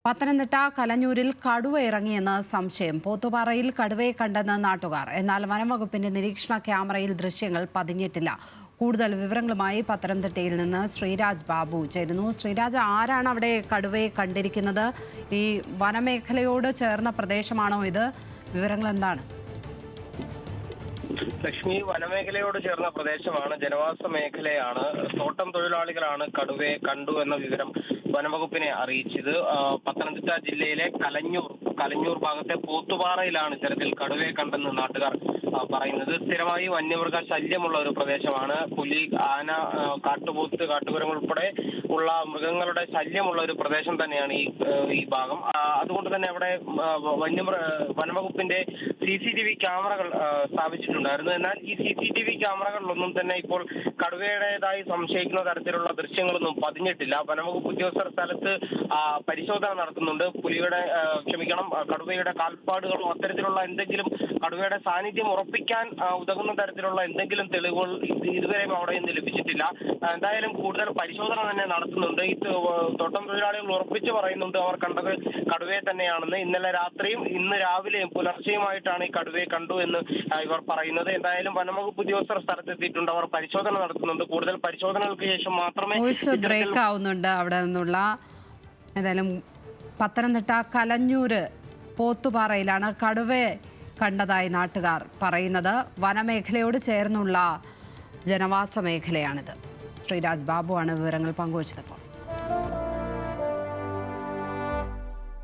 പത്തനംതിട്ട കലഞ്ഞൂരിൽ കടുവ ഇറങ്ങിയെന്ന് സംശയം. പോത്തുപാറയിൽ കടുവയെ കണ്ടെന്ന് നാട്ടുകാർ. എന്നാൽ വനംവകുപ്പിന്റെ നിരീക്ഷണ ക്യാമറയിൽ ദൃശ്യങ്ങൾ പതിഞ്ഞിട്ടില്ല. കൂടുതൽ വിവരങ്ങളുമായി പത്തനംതിട്ടയിൽ നിന്ന് ശ്രീരാജ് ബാബു ചേരുന്നു. ശ്രീരാജ്, ആരാണ് അവിടെ കടുവയെ കണ്ടിരിക്കുന്നത്? ഈ വനമേഖലയോട് ചേർന്ന പ്രദേശമാണോ ഇത്? വിവരങ്ങൾ എന്താണ്? ലക്ഷ്മി, വനമേഖലയോട് ചേർന്ന പ്രദേശമാണ്, ജനവാസ മേഖലയാണ്. തോട്ടം തൊഴിലാളികളാണ് കടുവയെ കണ്ടു എന്ന വിവരം വനംവകുപ്പിനെ അറിയിച്ചത്. പത്തനംതിട്ട ജില്ലയിലെ കലഞ്ഞൂർ ഭാഗത്തെ പോത്തുപാറയിലാണ് ഇത്തരത്തിൽ കടുവയെ കണ്ടെന്ന് നാട്ടുകാർ പറയുന്നത്. സ്ഥിരമായി വന്യമൃഗ ശല്യമുള്ള ഒരു പ്രദേശമാണ്. പുലി, ആന, കാട്ടുപോത്ത്, കാട്ടുകുരങ്ങ് ഉൾപ്പെടെ ഉള്ള മൃഗങ്ങളുടെ ശല്യമുള്ള ഒരു പ്രദേശം തന്നെയാണ് ഈ ഭാഗം. അതുകൊണ്ട് തന്നെ അവിടെ വനംവകുപ്പിന്റെ CCTV ക്യാമറകൾ സ്ഥാപിച്ചിട്ടുണ്ടായിരുന്നു. എന്നാൽ ഈ CCTV ക്യാമറകളിലൊന്നും തന്നെ ഇപ്പോൾ കടുവയുടേതായി സംശയിക്കുന്ന തരത്തിലുള്ള ദൃശ്യങ്ങളൊന്നും പതിഞ്ഞിട്ടില്ല. വനംവകുപ്പ് ഉദ്യോഗസ്ഥർ സ്ഥലത്ത് പരിശോധന നടത്തുന്നുണ്ട്. കടുവയുടെ കാൽപ്പാടുകളോ അത്തരത്തിലുള്ള എന്തെങ്കിലും കടുവയുടെ സാന്നിധ്യം ഉറപ്പിക്കാൻ ഉതകുന്ന തരത്തിലുള്ള എന്തെങ്കിലും തെളിവുകൾ ഇതുവരെയും അവിടെ നിന്ന് ലഭിച്ചിട്ടില്ല. എന്തായാലും കൂടുതൽ പരിശോധന തന്നെ നടത്തുന്നുണ്ട്. ഈ തോട്ടം തൊഴിലാളികൾ ഉറപ്പിച്ചു പറയുന്നുണ്ട് അവർ കണ്ടത് കടുവയെ തന്നെയാണെന്ന്. ഇന്നലെ രാത്രിയും ഇന്ന് രാവിലെയും പുലർച്ചെയുമായിട്ടാണ് ഈ കടുവയെ കണ്ടു എന്ന് ഇവർ പറയുന്നത്. എന്തായാലും വനംവകുപ്പ് ഉദ്യോഗസ്ഥർ സ്ഥലത്തെത്തിയിട്ടുണ്ട്. അവർ പരിശോധന നടത്തുന്നുണ്ട്. കൂടുതൽ പരിശോധനകൾക്ക് ശേഷം മാത്രമേ ബ്രേക്ക് ആവുന്നുണ്ട് അവിടെ നിന്നുള്ള. ഏതായാലും പത്തനംതിട്ട കലഞ്ഞൂര് പോത്തുപാറയിലാണ് കടുവയെ കണ്ടതായി നാട്ടുകാർ പറയുന്നത്. വനമേഖലയോട് ചേർന്നുള്ള ജനവാസ മേഖലയാണിത്. ശ്രീരാജ് ബാബുവാണ് വിവരങ്ങൾ പങ്കുവച്ചത്.